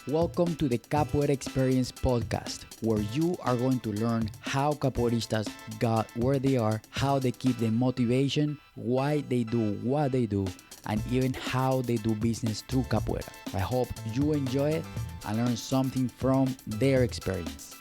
Welcome to the Capoeira Experience podcast, where you are going to learn how capoeiristas got where they are, how they keep the motivation, why they do what they do, and even how they do business through capoeira. I hope you enjoy it and learn something from their experience.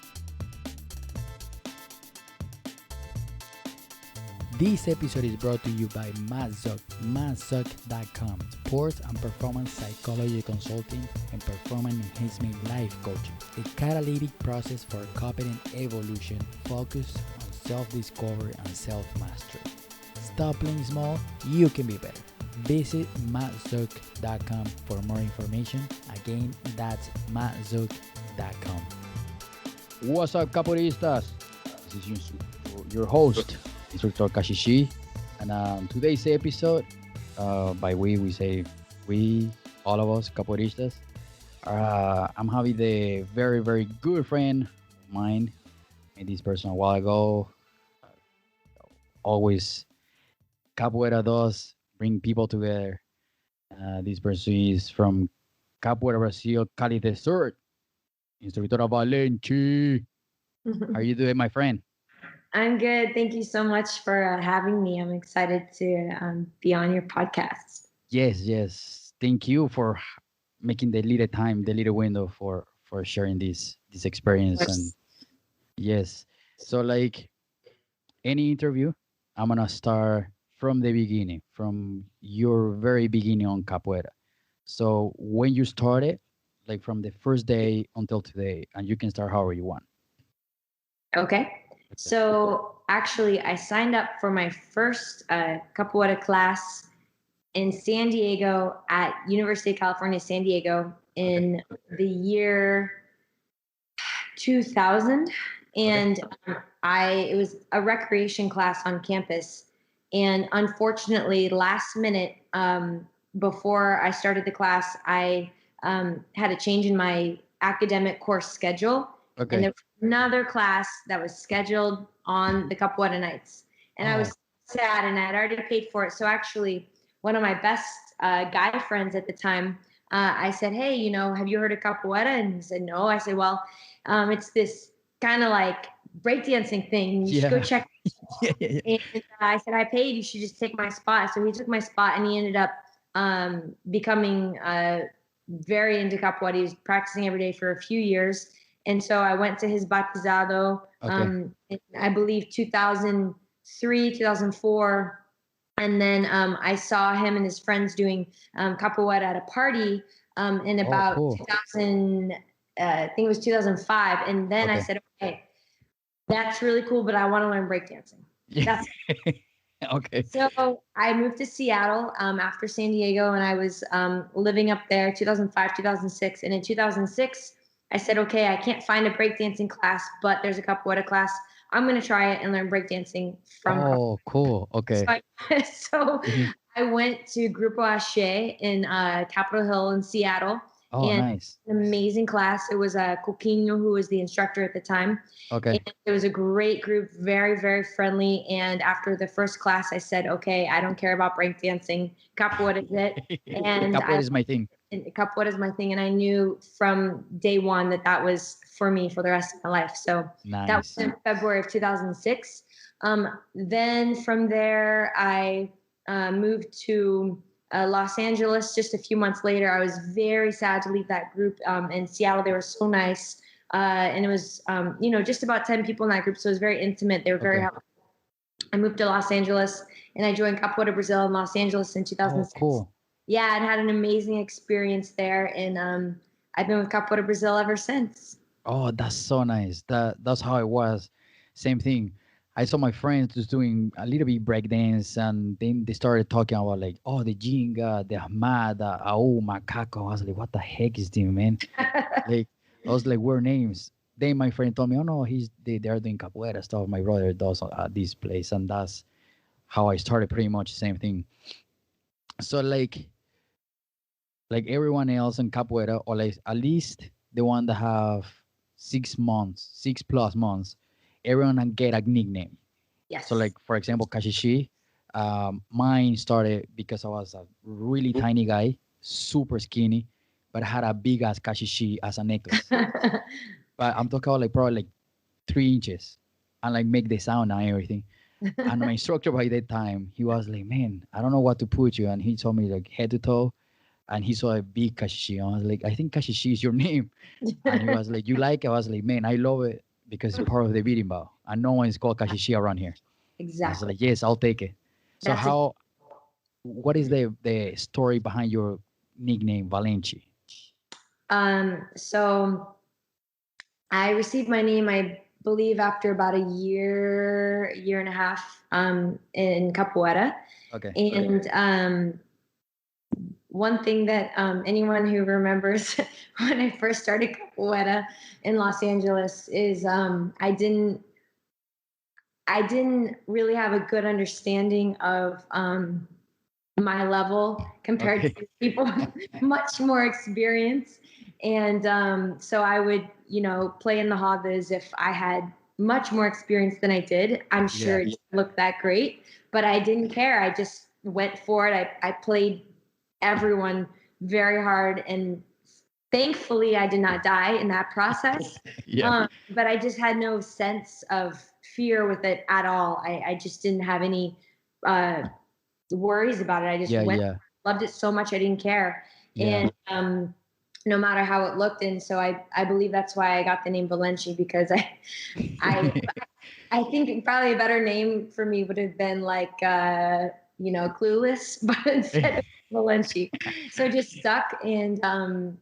This episode is brought to you by Mazzuc, Mazzuc.com, sports and performance psychology consulting and performance enhancement life coaching. The catalytic process for competent evolution focused on self-discovery and self-mastery. Stop playing small, you can be better. Visit Mazzuc.com for more information. Again, that's Mazzuc.com. What's up, capoeiristas? This is your host, Instructor Kashishi, and today's episode, by we say we, all of us capoeiristas, I'm having the very, very good friend of mine. Met this person a while ago. Always capoeira does bring people together. This person is from Capoeira Brasil, Cali Desert, Instructora Valente. How are you doing, my friend? I'm good. Thank you so much for having me. I'm excited to be on your podcast. Yes. Thank you for making the little time, the little window for sharing this experience. And yes, so like any interview, I'm gonna start from the beginning, from your very beginning on capoeira. So when you started, like from the first day until today, and you can start however you want. Okay. So actually, I signed up for my first capoeira class in San Diego at University of California, San Diego in the year 2000. And it was a recreation class on campus. And unfortunately, last minute, before I started the class, I had a change in my academic course schedule. Okay. And there was another class that was scheduled on the capoeira nights. And I was sad, and I had already paid for it. So actually, one of my best guy friends at the time, I said, hey, have you heard of capoeira? And he said, no. I said, well, it's this kind of like breakdancing thing. You should go check. Yeah. And I said, I paid. You should just take my spot. So he took my spot, and he ended up becoming very into capoeira. He was practicing every day for a few years. And so I went to his batizado, in, I believe, 2003, 2004. And then I saw him and his friends doing capoeira at a party in about 2000, I think it was 2005. And then I said, okay, that's really cool, but I want to learn breakdancing. That's Okay. So I moved to Seattle after San Diego, and I was living up there 2005, 2006. And in 2006, I said, okay, I can't find a breakdancing class, but there's a capoeira class. I'm going to try it and learn breakdancing from her. Oh, cool. Okay. So I went to Grupo Haché in Capitol Hill in Seattle. Oh, and nice. An amazing class. It was Coquinho, who was the instructor at the time. Okay. And it was a great group, very, very friendly. And after the first class, I said, okay, I don't care about breakdancing. Capoeira is it. And Capoeira is my thing. Capoeira is my thing. And I knew from day one that was for me for the rest of my life. So that was in February of 2006. Then from there, I moved to Los Angeles just a few months later. I was very sad to leave that group in Seattle. They were so nice. And it was, just about 10 people in that group. So it was very intimate. They were very helpful. I moved to Los Angeles, and I joined Capoeira Brazil in Los Angeles in 2006. Oh, cool. Yeah, and had an amazing experience there. And I've been with Capoeira Brazil ever since. Oh, that's so nice. That's how it was. Same thing. I saw my friends just doing a little bit breakdance, and then they started talking about like, oh, the jinga, the hamada, au, macaco. I was like, what the heck is this, man? Like, I was like, weird names. Then my friend told me, oh no, they are doing capoeira stuff. My brother does at this place, and that's how I started. Pretty much the same thing. So like everyone else in capoeira, or like at least the one that have 6 months, 6+ months, everyone can get a nickname. Yes. So like, for example, Kashishi, mine started because I was a really tiny guy, super skinny, but I had a big ass kashishi as a necklace. But I'm talking about like probably like 3 inches, and like make the sound and everything. And my instructor by that time, he was like, "Man, I don't know what to put you," and he told me like head to toe, and he saw a big kashishi. I was like, "I think kashishi is your name," and he was like, "You like it?" I was like, "Man, I love it because it's part of the beating bow, and no one is called kashishi around here." I was Exactly. like, "Yes, I'll take it." So That's a how? What is the story behind your nickname, Valente? so I received my name, I believe, after about a year and a half in Capoeira. Okay. And one thing that anyone who remembers when I first started Capoeira in Los Angeles is I didn't really have a good understanding of my level compared Okay. to people with much more experience. And so I would, play in the hall as if I had much more experience than I did. I'm sure Yeah. it didn't look that great, but I didn't care. I just went for it. I played everyone very hard. And thankfully, I did not die in that process. Yeah. But I just had no sense of fear with it at all. I just didn't have any worries about it. I just Yeah. went, Yeah. loved it so much I didn't care. Yeah. And no matter how it looked. And so I believe that's why I got the name Valente, because I I think probably a better name for me would have been like Clueless, but instead of Valente. So it just stuck. And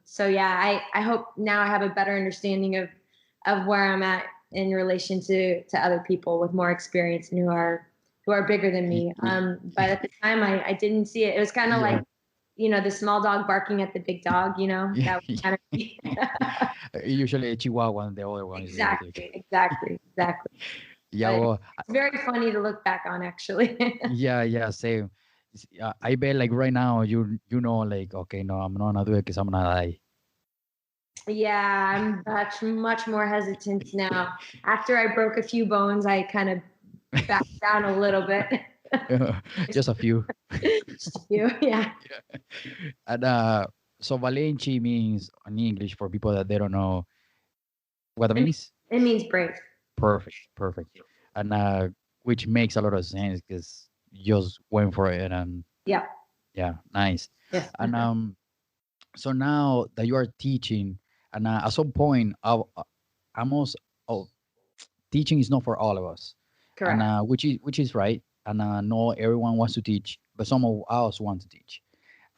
so yeah, I hope now I have a better understanding of where I'm at in relation to other people with more experience and who are bigger than me. But at the time I didn't see it. It was kind of Yeah. like, the small dog barking at the big dog, Yeah. that was kind of me. Usually a Chihuahua and the other one is the Exactly, exactly, exactly. yeah. But Well, it's very funny to look back on, actually. yeah. Yeah. Same. I bet like right now you know like okay no I'm not gonna do it because I'm gonna die. Yeah, I'm much more hesitant now. After I broke a few bones, I kind of backed down a little bit. Just a few. Just a few, yeah. And so Valente means in English for people that they don't know what it It, means. it means brave. Perfect, perfect, and which makes a lot of sense because you just went for it and Yeah. yeah, nice. Yes. And so now that you are teaching, and at some point, almost oh, teaching is not for all of us, and Correct. which is right, and not everyone wants to teach, but some of us want to teach,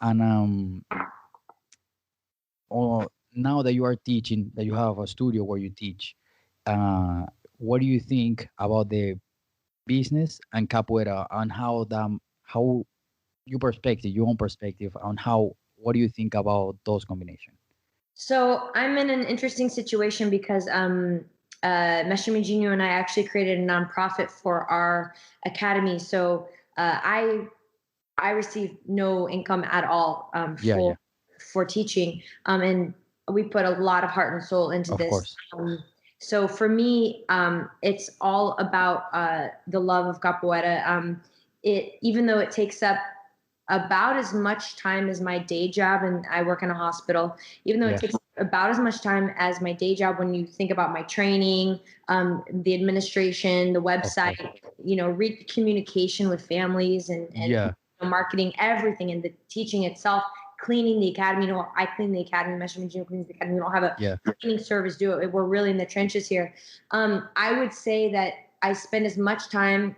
and or now that you are teaching, that you have a studio where you teach, uh, what do you think about the business and capoeira, and how your own perspective on how what do you think about those combinations? So I'm in an interesting situation because Mestre Mijinho and I actually created a nonprofit for our academy. So I receive no income at all Yeah, yeah, for teaching, and we put a lot of heart and soul into of this. course. So for me, it's all about the love of capoeira. It even though it takes up about as much time as my day job, and I work in a hospital, even though it Yeah, takes about as much time as my day job, when you think about my training, the administration, the of course. website, communication with families, and Yeah, marketing, everything, and the teaching itself, cleaning the academy. I clean the academy, Measurement Gym cleans the academy. We don't have a yeah, cleaning service do it. We're really in the trenches here. I would say that I spend as much time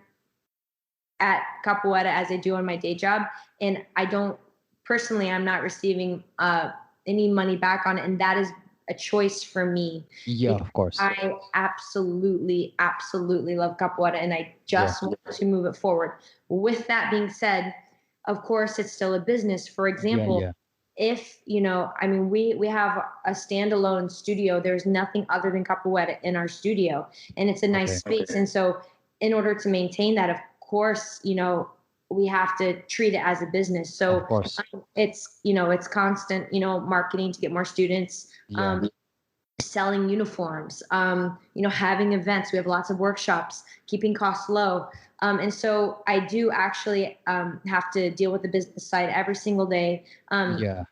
at Capoeira as I do on my day job. And I don't personally, I'm not receiving any money back on it. And that is a choice for me yeah, because of course. I absolutely, absolutely love Capoeira and I Yeah, just want to move it forward. With that being said, of course, it's still a business. For yeah, example, yeah. if we have a standalone studio, there's nothing other than capoeira in our studio, and it's a nice Okay, space. And so in order to maintain that, of course, we have to treat it as a business. of So course. it's constant, marketing to get more students, Yeah, selling uniforms, having events. We have lots of workshops, keeping costs low. And so I do actually have to deal with the business side every single day. yeah,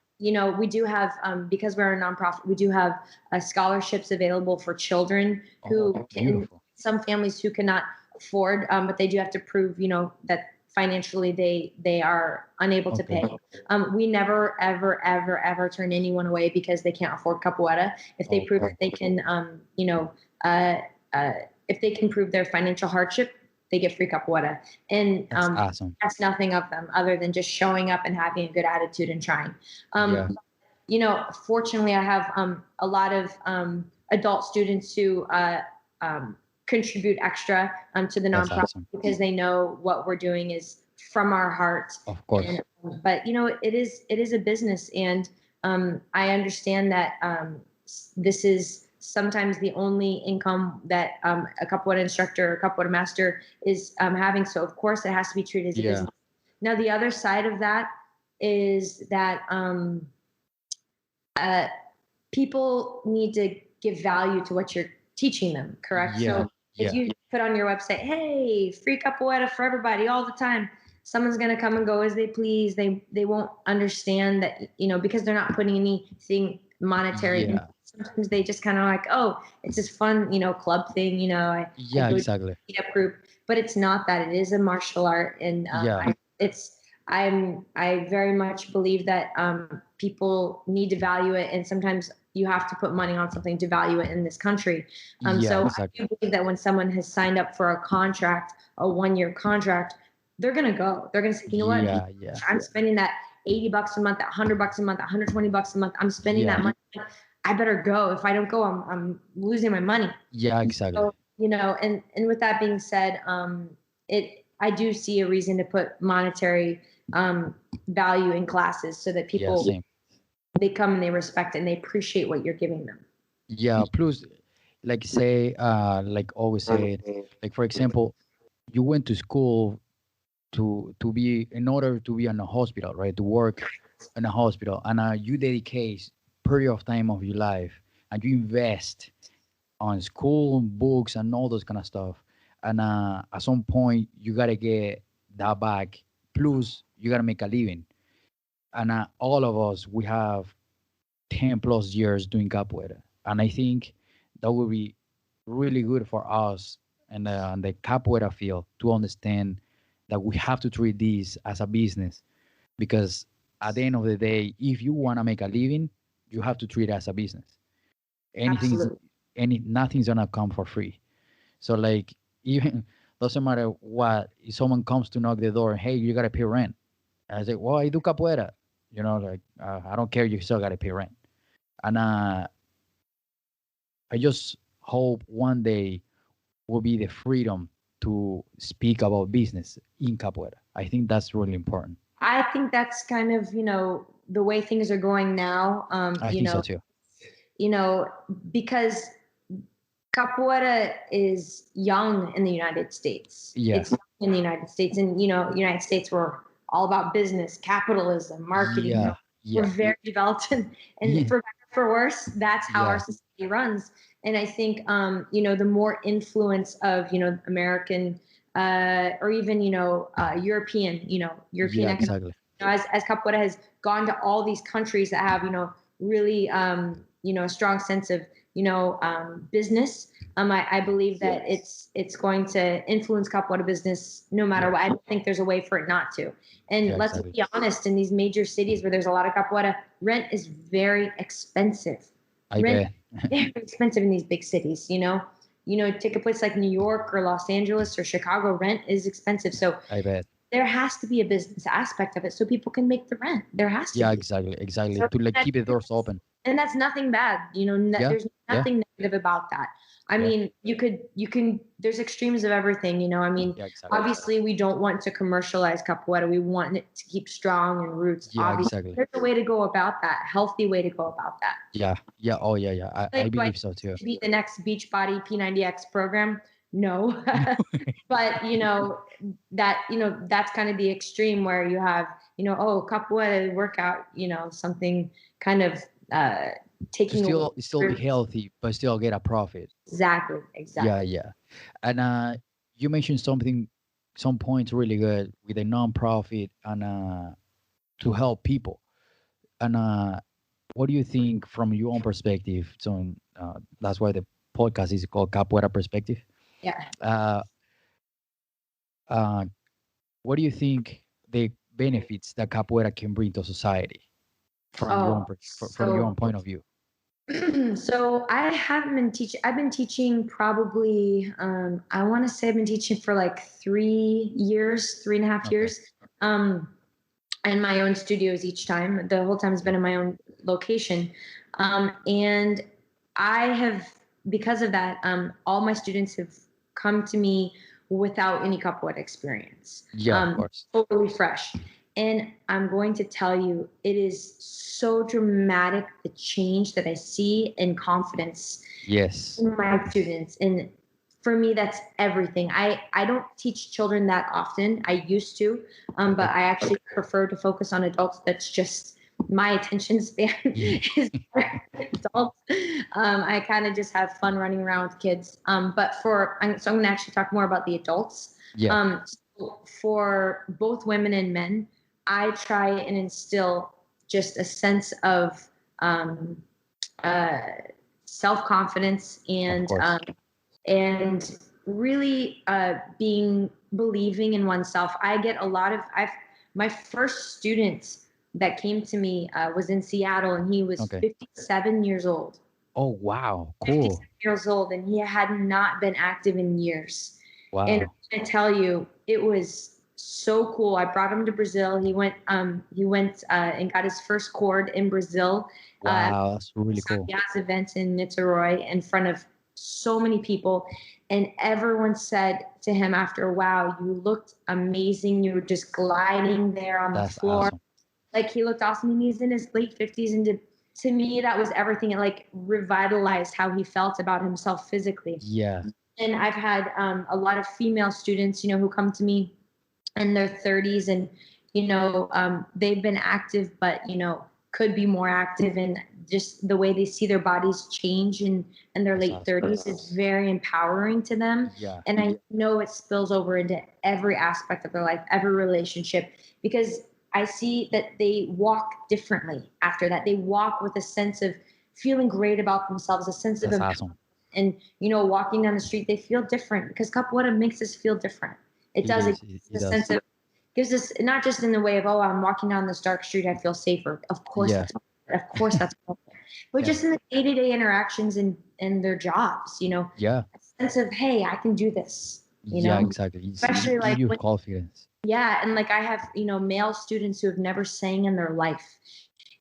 we do have, because we're a nonprofit, we do have scholarships available for children who some families who cannot afford, but they do have to prove, that financially they are unable to pay. We never, ever, ever, ever turn anyone away because they can't afford capoeira. If they prove that they can, if they can prove their financial hardship, they get free capoeira. And awesome. That's nothing of them other than just showing up and having a good attitude and trying. Fortunately, I have a lot of adult students who contribute extra to the nonprofit because they know what we're doing is from our hearts. Of course. But it is a business, and I understand that this is sometimes the only income that a capoeira instructor or capoeira master is having. So of course it has to be treated as a business. Now the other side of that is that people need to give value to what you're teaching them, correct? So if you put on your website, hey, free capoeira for everybody all the time, someone's going to come and go as they please. They won't understand that, because they're not putting anything monetary in. Sometimes they just kind of like, oh, it's this fun, club thing, I exactly. Meetup group, but it's not that. It is a martial art, and I very much believe that people need to value it, and sometimes you have to put money on something to value it in this country. I do believe that when someone has signed up for a contract, a 1-year contract, they're going to go. They're going to say, you know what? I'm spending that $80 a month, that $100 a month, $120 a month. I'm spending that money. I better go. If I don't go, I'm losing my money. Yeah, exactly. So, and with that being said, I do see a reason to put monetary value in classes so that people they come and they respect it and they appreciate what you're giving them. Yeah. Plus, like always say, like for example, you went to school to be in order to be in a hospital, right? To work in a hospital, and you dedicate period of time of your life, and you invest on school, books, and all those kind of stuff. And at some point, you gotta get that back. Plus, you gotta make a living. And all of us, we have 10 plus years doing capoeira, and I think that would be really good for us and the capoeira field to understand that we have to treat this as a business, because at the end of the day, if you want to make a living, you have to treat it as a business. Nothing's gonna come for free. So like, even doesn't matter what, if someone comes to knock the door, hey, you gotta pay rent. And I say, well, I do capoeira, I don't care, you still gotta pay rent. And I just hope one day will be the freedom to speak about business in capoeira. I think that's really important. I think that's kind of, the way things are going now. I think so too. Because capoeira is young in the United States. Yes. It's young in the United States. And, United States, we're all about business, capitalism, marketing. We're very developed. And for better, for worse, that's how our society runs. And I think, the more influence of, American or even, European exactly. As capoeira has gone to all these countries that have, really, a strong sense of, business. I believe that it's going to influence capoeira business no matter what. I don't think there's a way for it not to. And let's be honest, in these major cities where there's a lot of capoeira, rent is very expensive. Very expensive in these big cities, take a place like New York or Los Angeles or Chicago, rent is expensive. So I bet there has to be a business aspect of it so people can make the rent. There has to be. Exactly. So to keep the doors open. And that's nothing bad. There's nothing negative about that. I mean, you can, there's extremes of everything, obviously we don't want to commercialize capoeira. We want it to keep strong and roots. Obviously, there's a way to go about that, healthy way to go about that. I believe so too. To be the next Beachbody P90X program. No, but that's kind of the extreme where you have, capoeira workout, something kind of, taking still be healthy but still get a profit. Exactly. And you mentioned some points really good with a non-profit and to help people. And what do you think from your own perspective? So that's why the podcast is called Capoeira Perspective. Yeah. Uh, uh, what do you think the benefits that capoeira can bring to society from your own Oh, from your so own point of view? so I haven't been teaching. I've been teaching probably. I want to say I've been teaching for like 3 years, 3.5 Okay. years. Um, in my own studios each time. The whole time has been in my own location, and I have because of that. All my students have come to me without any capoeira experience, Yeah, of course. totally fresh. And I'm going to tell you, it is so dramatic the change that I see in confidence Yes. in my students. And for me, that's everything. I don't teach children that often. I used to, but Okay. I actually prefer to focus on adults. That's just my attention span Yeah. is for adults. I kind of just have fun running around with kids. But so I'm going to actually talk more about the adults. Yeah. So for both women and men, I try and instill just a sense of um, uh, self confidence Of and course. and really being believing in oneself. I get a lot of I've my first student that came to me was in Seattle, and he was Okay. 57 years old. Oh wow. 57 Cool. years old, and he had not been active in years. And Wow. I tell you, it was so cool. I brought him to Brazil. He went and got his first cord in Brazil. Wow. That's really cool. Santiago's event in Niterói in front of so many people. And everyone said to him after, wow, you looked amazing. You were just gliding there on the That's floor. awesome. Like he looked awesome. And he's in his late 50s. And to me, that was everything. It like revitalized how he felt about himself physically. Yeah. And I've had a lot of female students, who come to me in their 30s, and they've been active, but could be more active, and just the way they see their bodies change in their That's late awesome. 30s is very empowering to them. Yeah. And I know it spills over into every aspect of their life, every relationship, because I see that they walk differently after that. They walk with a sense of feeling great about themselves, a sense of That's empowerment. awesome. And walking down the street, they feel different because capoeira makes us feel different. It It does. It is. gives It us a sense does. of gives us not just in the way of, oh, I'm walking down this dark street, I feel safer. Yeah. Of course that's but Yeah. just in the day-to-day interactions and their jobs, Yeah. a sense of, hey, I can do this, Yeah. Exactly. especially Give like you when, confidence. yeah, and like I have, male students who have never sang in their life.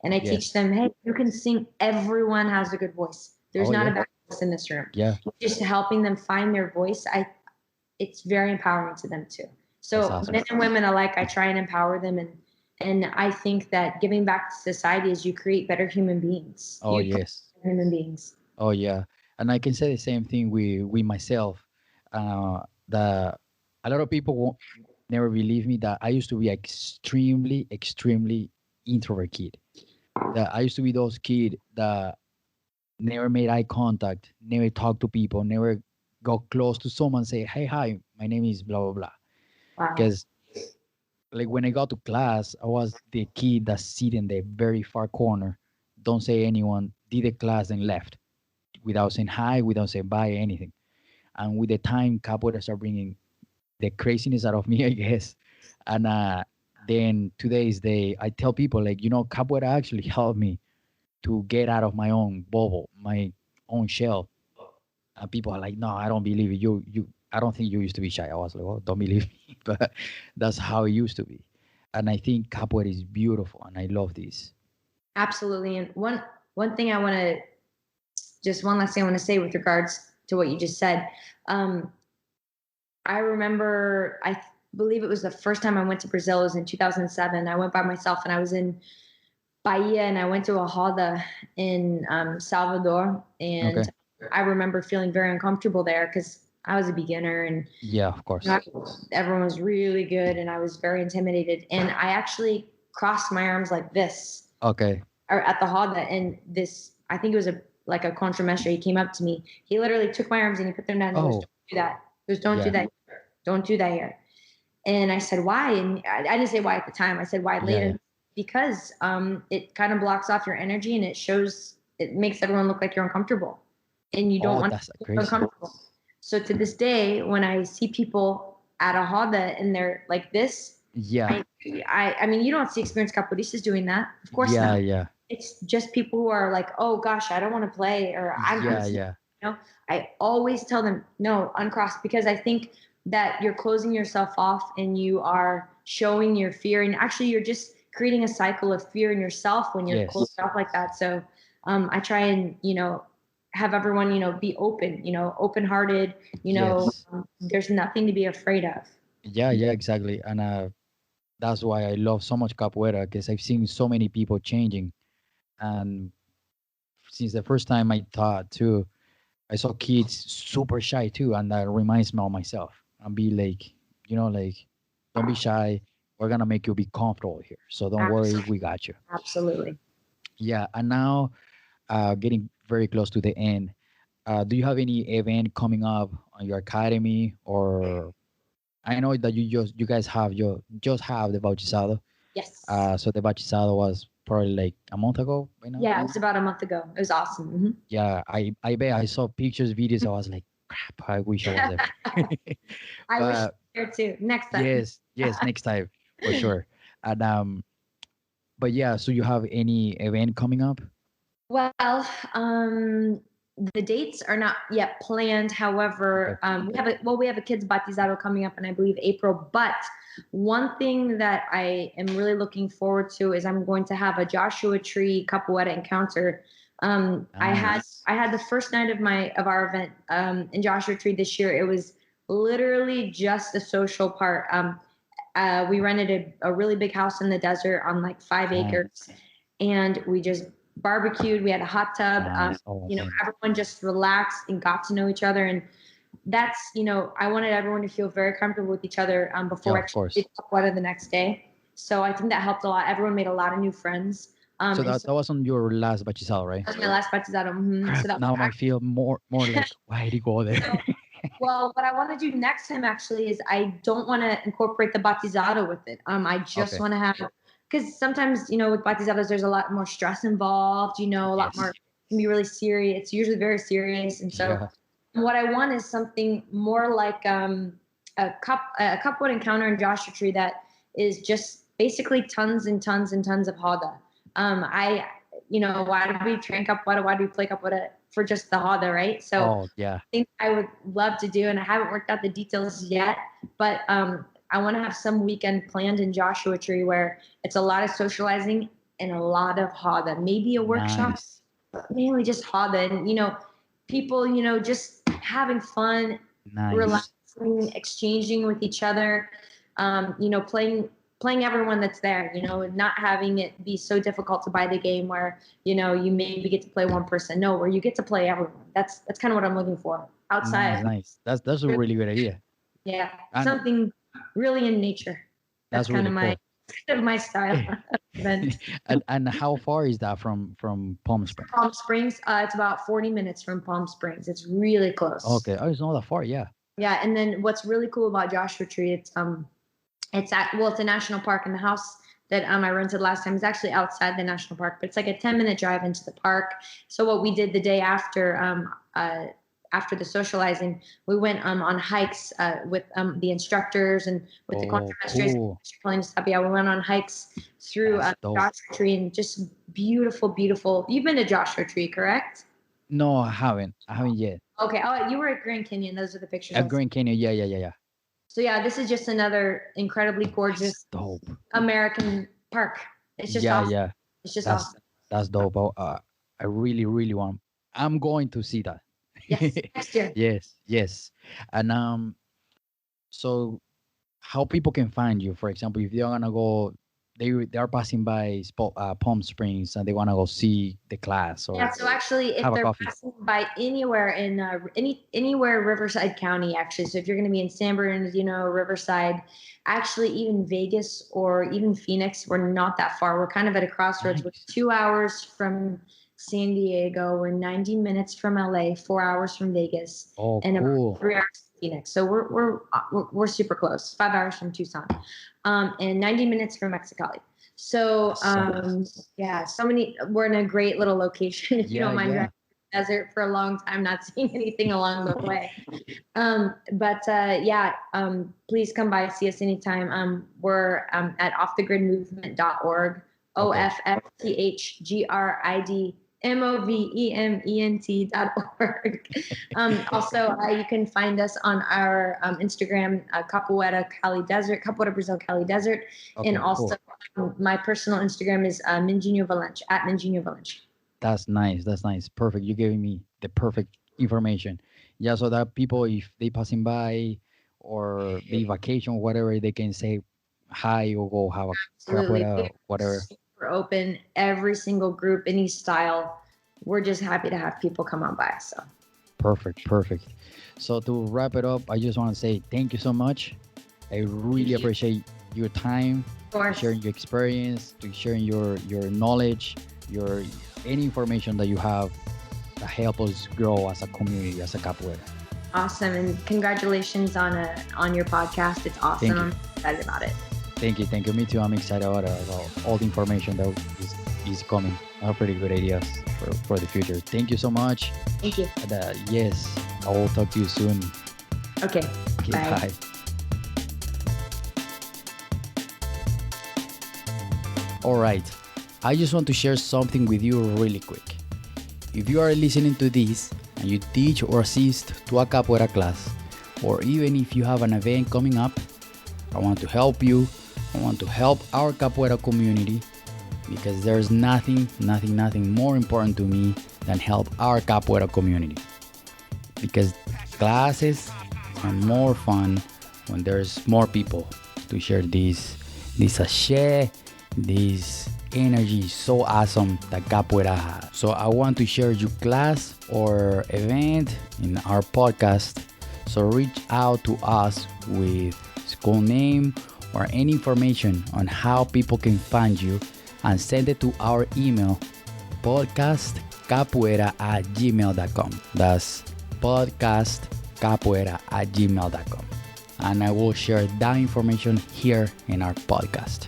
And I teach Yes. them, hey, you can sing. Everyone has a good voice. There's Oh not a yeah. bad voice in this room. Yeah. Just helping them find their voice, it's very empowering to them too. That's So awesome. men and women alike, I try and empower them, and I think that giving back to society is you create better human beings. Oh You create yes. better human beings. Oh yeah. And I can say the same thing with myself. That a lot of people won't never believe me that I used to be extremely, extremely introvert kid. That I used to be those kid that never made eye contact, never talked to people, never got close to someone, say, hey, hi, my name is blah, blah, blah. Wow. Because like when I got to class, I was the kid that sit in the very far corner, don't say anyone, did the class and left without saying hi, without saying bye, anything. And with the time, capoeira started bringing the craziness out of me, I guess. And then today's day, I tell people like, capoeira actually helped me to get out of my own bubble, my own shell. And people are like, no, I don't believe it. I don't think you used to be shy. I was like, well, don't believe me, but that's how it used to be. And I think capoeira is beautiful, and I love this. Absolutely. And one thing I want to just one last thing I want to say with regards to what you just said. Um, I remember, believe it was the first time I went to Brazil. It was in 2007. I went by myself, and I was in Bahia, and I went to a roda in Salvador. And Okay. I remember feeling very uncomfortable there because I was a beginner, and Yeah, of course. everyone was really good, and I was very intimidated. And I actually crossed my arms like this, Okay. or at the roda, and I think it was like a contramestre. He came up to me. He literally took my arms and he put them down, and he goes, Oh, "Don't do that. He goes, don't do yeah. that. Don't do that here." And I said, why? And I didn't say why at the time. I said, why Yeah, yeah. later? because it kind of blocks off your energy and it makes everyone look like you're uncomfortable, and you don't Oh, want that's to be crazy. uncomfortable. So to this day, when I see people at a Hada and they're like this, Yeah, I mean, you don't see experienced capoeiristas doing that. Of course yeah, not. yeah, It's just people who are like, oh gosh, I don't want to play, or I'm yeah, yeah. you know, I always tell them, no, uncross, because I think that you're closing yourself off and you are showing your fear. And actually, you're just creating a cycle of fear in yourself when you're Yes, closed off like that. So I try and, have everyone, be open, open hearted, yes. there's nothing to be afraid of. Yeah, yeah, exactly. And that's why I love so much capoeira because I've seen so many people changing. And since the first time I taught too, I saw kids super shy too, and that reminds me of myself. And be like, like, don't be shy. We're gonna make you be comfortable here. So don't worry, Absolutely. we got you. Absolutely. Yeah. And now, getting very close to the end. Do you have any event coming up on your academy, or I know that you guys have just have the bautizado. Yes. So the bautizado was probably like a month ago right now. Yeah, it was about a month ago. It was awesome. Yeah, I bet I saw pictures, videos. I was like, crap, I wish I was there. I wish you But were there too. Next time. yes, yes, next time for sure. And but yeah, so you have any event coming up? Well, the dates are not yet planned. Okay. However, we have a kids batizado coming up in, I believe, April. But one thing that I am really looking forward to is I'm going to have a Joshua Tree capoeira encounter. Nice. I had the first night of our event in Joshua Tree this year. It was literally just a social part. We rented a really big house in the desert on like 5 acres, Nice. and we just barbecued. We had a hot tub. Nice. Oh man. Everyone just relaxed and got to know each other. And that's, I wanted everyone to feel very comfortable with each other Yeah, before I of actually course. did Capoeira the next day. So I think that helped a lot. Everyone made a lot of new friends. So And that so that was on your last bachizal, right? that was my last batizado. So Crap. that was Now I feel more like why did he go there? so, well, what I want to do next time actually is I don't want to incorporate the batizado with it. I just Okay. want to have, because sometimes, with batizados, there's a lot more stress involved, a lot more, Yes. can be really serious. It's usually very serious. And so Yeah. what I want is something more like a cupwood encounter in Joshua Tree that is just basically tons and tons and tons of Hada. Why do we train Capoeira? Why do we play Capoeira? For just the Hada, right? So Oh yeah. think I would love to do, and I haven't worked out the details yet, but I want to have some weekend planned in Joshua Tree where it's a lot of socializing and a lot of Hada, maybe a workshop, Nice. mainly just Hada, and people, just having fun, Nice. relaxing, exchanging with each other, playing everyone that's there, not having it be so difficult to buy the game where, you maybe get to play one person. No, where you get to play everyone. That's kind of what I'm looking for Nice, outside. nice. That's a really good idea. Yeah, And something really in nature. That's that's kind really of cool. my style event. And how far is that from Palm Springs? Palm Springs, it's about 40 minutes from Palm Springs. It's really close. Okay. Oh, it's not that far. Yeah. Yeah, and then what's really cool about Joshua Tree, it's a national park, and the house that I rented last time is actually outside the national park, but it's like a 10-minute drive into the park. So what we did the day after the socializing, we went on hikes with the instructors and with the Oh, contramesters. cool. We went on hikes through That's dope. Joshua Tree, and just beautiful, beautiful. You've been to Joshua Tree, correct? No, I haven't. I haven't yet. Okay. Oh, you were at Grand Canyon. Those are the pictures I At saw. Grand Canyon. Yeah, yeah, yeah, yeah. So yeah, this is just another incredibly That's gorgeous dope. American park. It's just Yeah, awesome. yeah. It's just That's awesome. that's dope. I really, really want. I'm going to see that. Yes, next year. Yes, yes. And so how people can find you? For example, if they're gonna go, they are passing by Palm Springs and they wanna go see the class Yeah, or so actually, if have a they're coffee. passing by anywhere in anywhere Riverside County, actually, so if you're going to be in San Bernardino, Riverside, actually even Vegas or even Phoenix, we're not that far. We're kind of at a crossroads. We're Nice. 2 hours from San Diego. We're 90 minutes from LA, 4 hours from Vegas, Oh, and about cool. 3 hours from Phoenix. So we're super close. 5 hours from Tucson, and 90 minutes from Mexicali. So, nice. yeah, so many. We're in a great little location. If you Yeah, don't mind yeah. driving through the desert for a long time, not seeing anything along the way. Yeah, please come by, see us anytime. We're at offthegridmovement.org, Okay. OFFTHGRIDMOVEMENT.org. Also, you can find us on our Instagram, Capoeira Cali Desert, Capoeira Brazil Cali Desert. And Okay, also, cool. my personal Instagram is Minjinho Valente, at Minjinho Valente. That's nice. That's nice. Perfect. You're giving me the perfect information. Yeah, so that people, if they passing by or they vacation, whatever, they can say hi or go have a Absolutely. capoeira, We're whatever. super open, every single group, any style. We're just happy to have people come on by. So, Perfect, perfect. So to wrap it up, I just want to say thank you so much. I really appreciate your time, of to course, sharing your experience, to sharing your knowledge, your any information that you have that help us grow as a community, as a capoeira. awesome. And congratulations on your podcast. It's awesome. Thank you. I'm excited about it. Thank you, thank you. Me too. I'm excited about all the information that is coming. I have pretty good ideas for the future. Thank you so much. Thank you. And, yes, I will talk to you soon. Okay. Okay, Bye. bye. All right. I just want to share something with you really quick. If you are listening to this and you teach or assist to a capoeira class, or even if you have an event coming up, I want to help you. I want to help our capoeira community because there's nothing more important to me than help our capoeira community. Because classes are more fun when there's more people to share this sachet, this energy so awesome that capoeira has. So I want to share your class or event in our podcast. So reach out to us with school name or any information on how people can find you and send it to our email podcastcapoeira@gmail.com. That's podcastcapoeira@gmail.com. And I will share that information here in our podcast.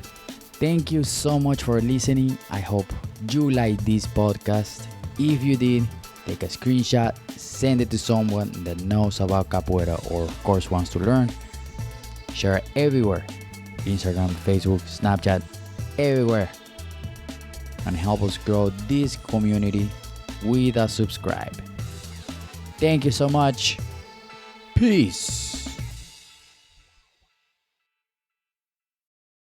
Thank you so much for listening. I hope you like this podcast. If you did, take a screenshot, send it to someone that knows about capoeira or of course wants to learn. Share it everywhere. Instagram, Facebook, Snapchat, everywhere. And help us grow this community with a subscribe. Thank you so much. Peace.